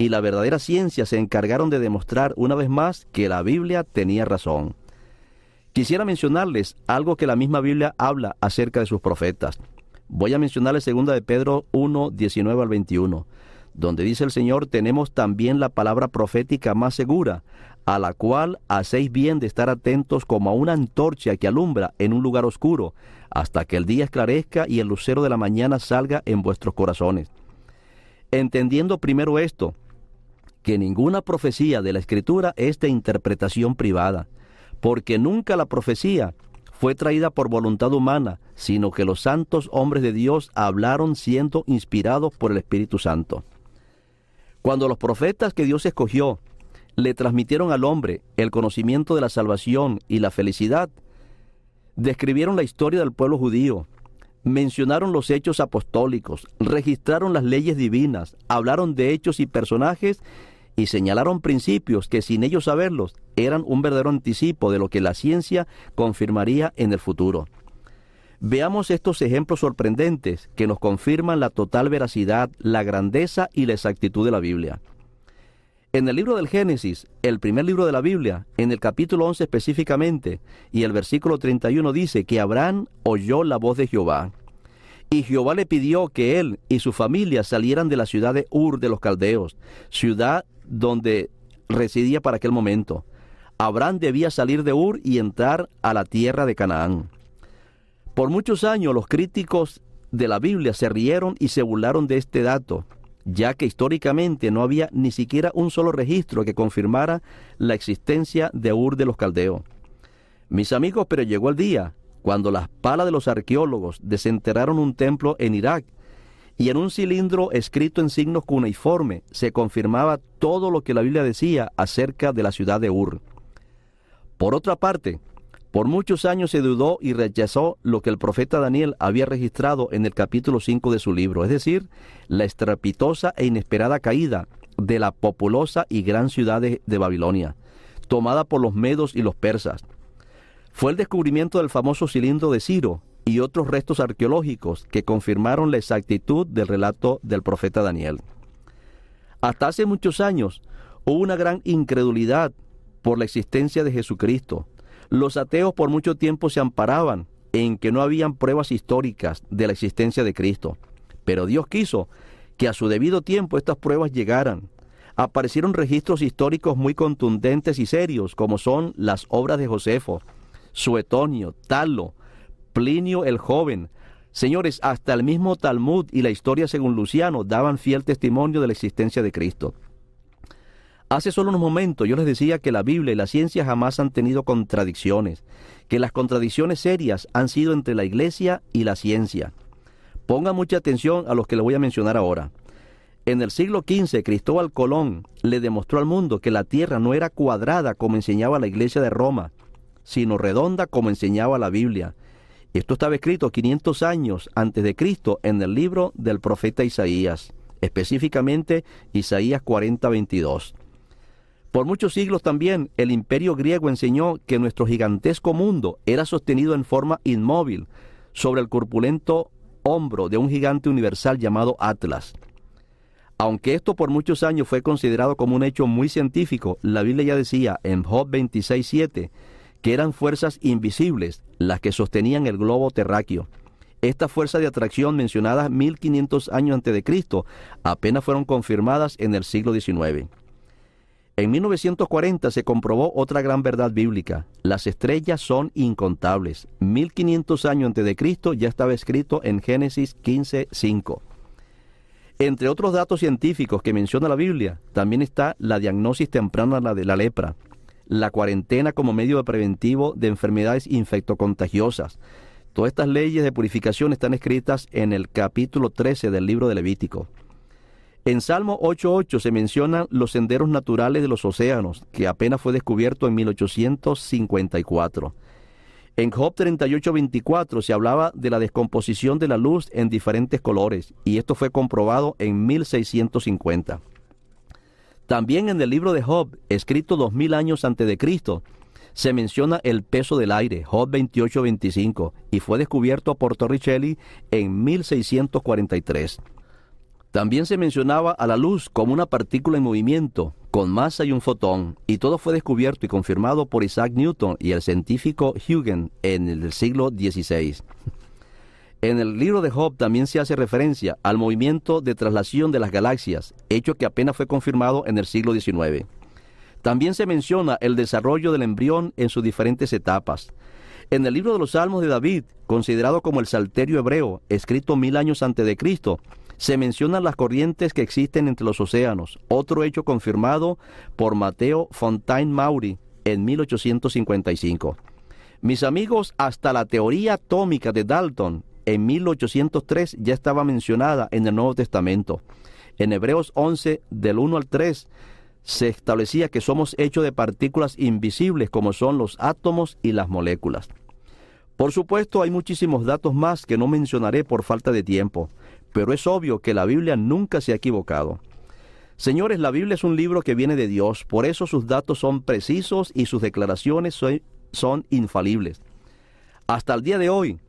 y la verdadera ciencia se encargaron de demostrar una vez más que la Biblia tenía razón. Quisiera mencionarles algo que la misma Biblia habla acerca de sus profetas. Voy a mencionarles 2 de Pedro 1, 19 al 21, donde dice el Señor: tenemos también la palabra profética más segura, a la cual hacéis bien de estar atentos como a una antorcha que alumbra en un lugar oscuro, hasta que el día esclarezca y el lucero de la mañana salga en vuestros corazones. Entendiendo primero esto, que ninguna profecía de la Escritura es de interpretación privada, porque nunca la profecía fue traída por voluntad humana, sino que los santos hombres de Dios hablaron siendo inspirados por el Espíritu Santo. Cuando los profetas que Dios escogió le transmitieron al hombre el conocimiento de la salvación y la felicidad, describieron la historia del pueblo judío, mencionaron los hechos apostólicos, registraron las leyes divinas, hablaron de hechos y personajes y señalaron principios que, sin ellos saberlos, eran un verdadero anticipo de lo que la ciencia confirmaría en el futuro. Veamos estos ejemplos sorprendentes que nos confirman la total veracidad, la grandeza y la exactitud de la Biblia. En el libro del Génesis, el primer libro de la Biblia, en el capítulo 11 específicamente, y el versículo 31 dice que Abraham oyó la voz de Jehová. Y Jehová le pidió que él y su familia salieran de la ciudad de Ur de los Caldeos, ciudad donde residía para aquel momento. Abraham debía salir de Ur y entrar a la tierra de Canaán. Por muchos años los críticos de la Biblia se rieron y se burlaron de este dato, ya que históricamente no había ni siquiera un solo registro que confirmara la existencia de Ur de los Caldeos. Mis amigos, pero llegó el día cuando las palas de los arqueólogos desenterraron un templo en Irak, y en un cilindro escrito en signos cuneiforme se confirmaba todo lo que la Biblia decía acerca de la ciudad de Ur. Por otra parte, por muchos años se dudó y rechazó lo que el profeta Daniel había registrado en el capítulo 5 de su libro, es decir, la estrepitosa e inesperada caída de la populosa y gran ciudad de Babilonia, tomada por los medos y los persas. Fue el descubrimiento del famoso cilindro de Ciro y otros restos arqueológicos que confirmaron la exactitud del relato del profeta Daniel. Hasta hace muchos años hubo una gran incredulidad por la existencia de Jesucristo. Los ateos por mucho tiempo se amparaban en que no habían pruebas históricas de la existencia de Cristo. Pero Dios quiso que a su debido tiempo estas pruebas llegaran. Aparecieron registros históricos muy contundentes y serios, como son las obras de Josefo, Suetonio, Talo, Plinio el Joven. Señores, hasta el mismo Talmud y la historia según Luciano daban fiel testimonio de la existencia de Cristo. Hace solo unos momentos yo les decía que la Biblia y la ciencia jamás han tenido contradicciones, que las contradicciones serias han sido entre la Iglesia y la ciencia. Pongan mucha atención a los que les voy a mencionar ahora. En el siglo XV, Cristóbal Colón le demostró al mundo que la Tierra no era cuadrada como enseñaba la Iglesia de Roma, sino redonda como enseñaba la Biblia. Esto estaba escrito 500 años antes de Cristo en el libro del profeta Isaías, específicamente Isaías 40:22. Por muchos siglos también el imperio griego enseñó que nuestro gigantesco mundo era sostenido en forma inmóvil sobre el corpulento hombro de un gigante universal llamado Atlas. Aunque esto por muchos años fue considerado como un hecho muy científico, la Biblia ya decía en Job 26:7 que eran fuerzas invisibles las que sostenían el globo terráqueo. Estas fuerzas de atracción mencionadas 1500 años antes de Cristo apenas fueron confirmadas en el siglo XIX. En 1940 se comprobó otra gran verdad bíblica: las estrellas son incontables. 1500 años antes de Cristo ya estaba escrito en Génesis 15:5. Entre otros datos científicos que menciona la Biblia, también está la diagnosis temprana de la lepra, la cuarentena como medio preventivo de enfermedades infectocontagiosas. Todas estas leyes de purificación están escritas en el capítulo 13 del libro de Levítico. En Salmo 8:8 se mencionan los senderos naturales de los océanos, que apenas fue descubierto en 1854. En Job 38:24 se hablaba de la descomposición de la luz en diferentes colores, y esto fue comprobado en 1650. También en el libro de Job, escrito 2000 años antes de Cristo, se menciona el peso del aire, Job 28:25, y fue descubierto por Torricelli en 1643. También se mencionaba a la luz como una partícula en movimiento, con masa y un fotón, y todo fue descubierto y confirmado por Isaac Newton y el científico Huygens en el siglo XVI. En el libro de Job también se hace referencia al movimiento de traslación de las galaxias, hecho que apenas fue confirmado en el siglo XIX. También se menciona el desarrollo del embrión en sus diferentes etapas. En el libro de los Salmos de David, considerado como el Salterio hebreo, escrito 1000 años antes de Cristo, se mencionan las corrientes que existen entre los océanos, otro hecho confirmado por Mateo Fontaine-Maury en 1855. Mis amigos, hasta la teoría atómica de Dalton en 1803 ya estaba mencionada en el Nuevo Testamento. En Hebreos 11, del 1 al 3, se establecía que somos hechos de partículas invisibles como son los átomos y las moléculas. Por supuesto, hay muchísimos datos más que no mencionaré por falta de tiempo, pero es obvio que la Biblia nunca se ha equivocado. Señores, la Biblia es un libro que viene de Dios, por eso sus datos son precisos y sus declaraciones son infalibles. Hasta el día de hoy,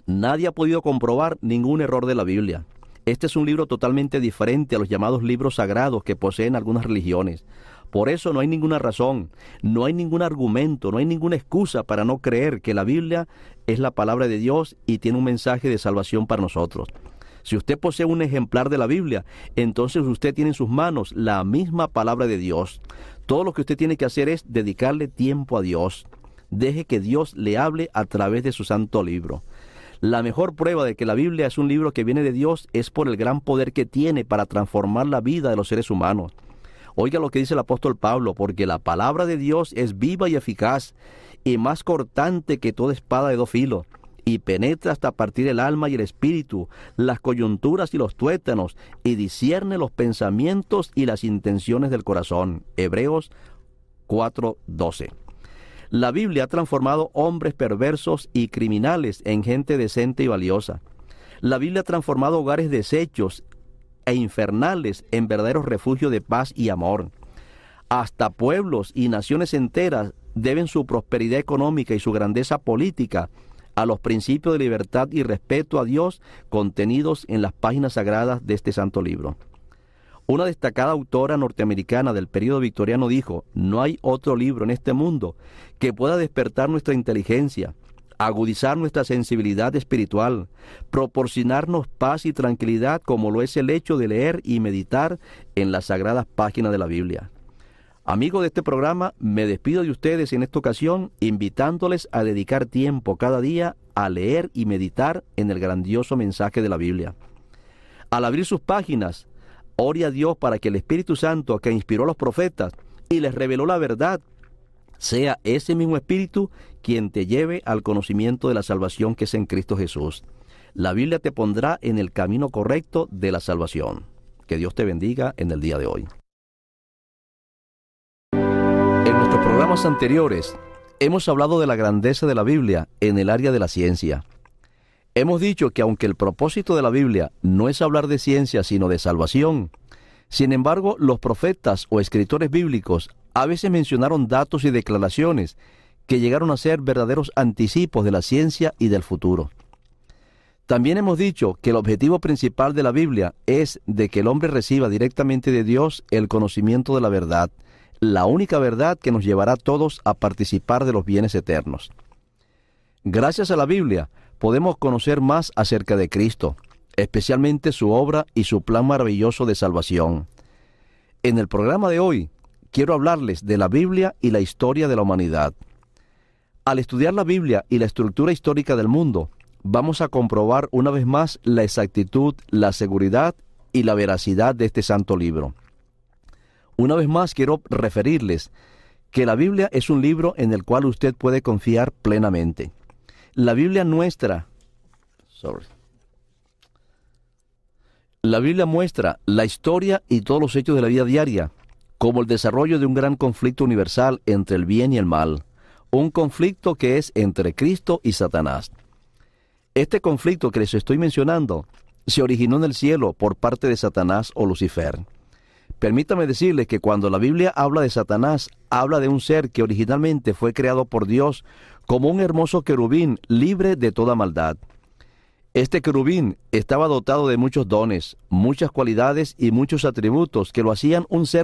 nadie ha podido comprobar ningún error de la Biblia. Este es un libro totalmente diferente a los llamados libros sagrados que poseen algunas religiones. Por eso no hay ninguna razón, no hay ningún argumento, no hay ninguna excusa para no creer que la Biblia es la palabra de Dios y tiene un mensaje de salvación para nosotros. Si usted posee un ejemplar de la Biblia, entonces usted tiene en sus manos la misma palabra de Dios. Todo lo que usted tiene que hacer es dedicarle tiempo a Dios. Deje que Dios le hable a través de su santo libro. La mejor prueba de que la Biblia es un libro que viene de Dios es por el gran poder que tiene para transformar la vida de los seres humanos. Oiga lo que dice el apóstol Pablo, porque la palabra de Dios es viva y eficaz, y más cortante que toda espada de 2 filos, y penetra hasta partir el alma y el espíritu, las coyunturas y los tuétanos, y discierne los pensamientos y las intenciones del corazón. Hebreos 4:12. La Biblia ha transformado hombres perversos y criminales en gente decente y valiosa. La Biblia ha transformado hogares deshechos e infernales en verdaderos refugios de paz y amor. Hasta pueblos y naciones enteras deben su prosperidad económica y su grandeza política a los principios de libertad y respeto a Dios contenidos en las páginas sagradas de este santo libro. Una destacada autora norteamericana del período victoriano dijo: no hay otro libro en este mundo que pueda despertar nuestra inteligencia, agudizar nuestra sensibilidad espiritual, proporcionarnos paz y tranquilidad como lo es el hecho de leer y meditar en las sagradas páginas de la Biblia. Amigos de este programa, me despido de ustedes en esta ocasión, invitándoles a dedicar tiempo cada día a leer y meditar en el grandioso mensaje de la Biblia. Al abrir sus páginas, ore a Dios para que el Espíritu Santo que inspiró a los profetas y les reveló la verdad, sea ese mismo Espíritu quien te lleve al conocimiento de la salvación que es en Cristo Jesús. La Biblia te pondrá en el camino correcto de la salvación. Que Dios te bendiga en el día de hoy. En nuestros programas anteriores hemos hablado de la grandeza de la Biblia en el área de la ciencia. Hemos dicho que aunque el propósito de la Biblia no es hablar de ciencia sino de salvación, sin embargo los profetas o escritores bíblicos a veces mencionaron datos y declaraciones que llegaron a ser verdaderos anticipos de la ciencia y del futuro. También hemos dicho que el objetivo principal de la Biblia es de que el hombre reciba directamente de Dios el conocimiento de la verdad, la única verdad que nos llevará a todos a participar de los bienes eternos. Gracias a la Biblia podemos conocer más acerca de Cristo, especialmente su obra y su plan maravilloso de salvación. En el programa de hoy quiero hablarles de la Biblia y la historia de la humanidad. Al estudiar la Biblia y la estructura histórica del mundo, vamos a comprobar una vez más la exactitud, la seguridad y la veracidad de este santo libro. Una vez más quiero referirles que la Biblia es un libro en el cual usted puede confiar plenamente. La Biblia muestra la historia y todos los hechos de la vida diaria, como el desarrollo de un gran conflicto universal entre el bien y el mal, un conflicto que es entre Cristo y Satanás. Este conflicto que les estoy mencionando se originó en el cielo por parte de Satanás o Lucifer. Permítame decirles que cuando la Biblia habla de Satanás, habla de un ser que originalmente fue creado por Dios como un hermoso querubín libre de toda maldad. Este querubín estaba dotado de muchos dones, muchas cualidades y muchos atributos que lo hacían un ser